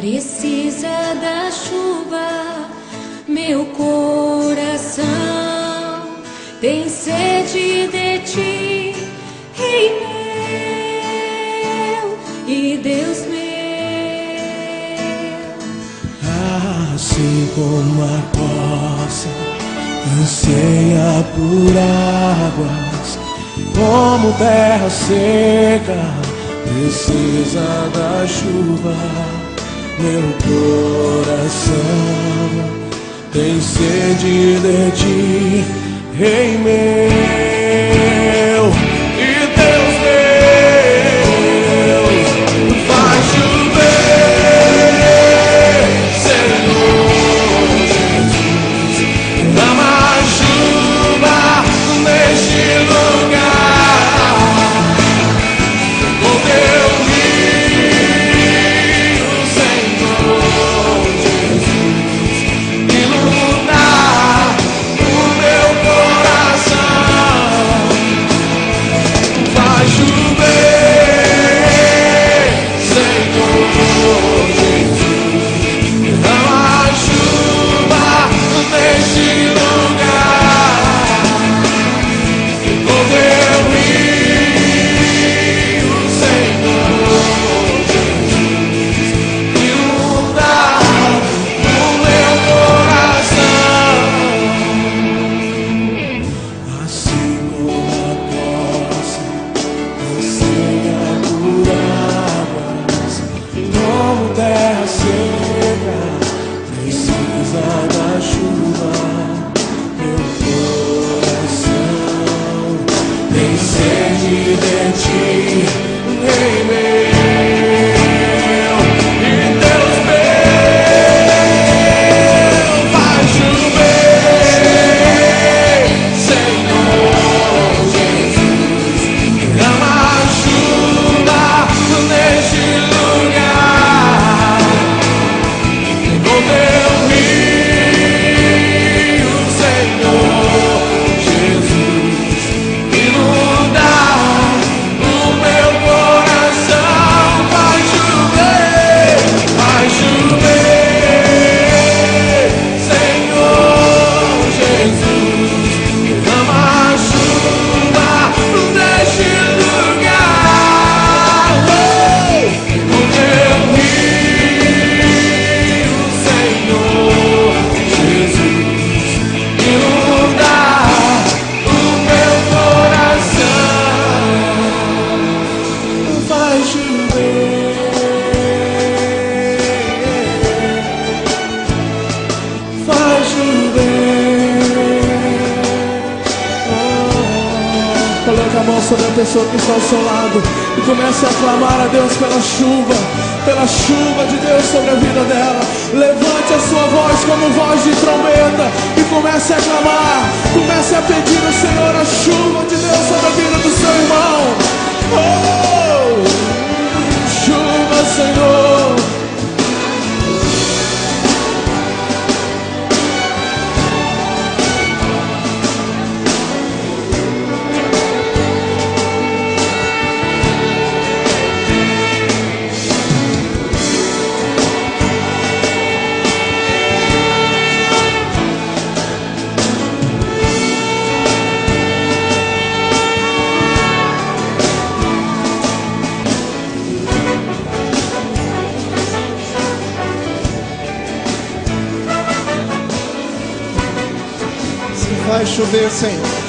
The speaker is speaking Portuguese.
Precisa da chuva, meu coração tem sede de ti, Rei meu e Deus meu. Assim como a poça anseia por águas, como terra seca precisa da chuva, meu coração tem sede de ti, Rei meu e Deus meu. Faz chover, Senhor Jesus, derrama a chuva neste lugar, com teu rio, Senhor Jesus, ilumina o meu coração. Faz chover, Senhor Jesus, derrama a chuva neste lugar, com teu rio, Senhor Jesus, inunda o meu coração. Assim como a poça anseia por águas, como terra seca precisa da chuva, meu coração tem sede de ti, Rei meu e Deus meu. Faz chover, Senhor Jesus, derrama a chuva neste lugar, com teu rio, Senhor Jesus, inunda o meu coração. Faz chover, Senhor Jesus, derrama a chuva neste lugar, com teu rio, Senhor Jesus, inunda o meu coração. Faz chover, faz chover. Coloque a mão sobre a pessoa que está ao seu lado e comece a clamar a Deus pela chuva de Deus sobre a vida dela. Levante a sua voz como voz de trombeta e comece a clamar, comece a pedir ao Senhor a chuva de Deus sobre a vida do seu irmão. Oh, chuva, Senhor. Vai chover, Senhor.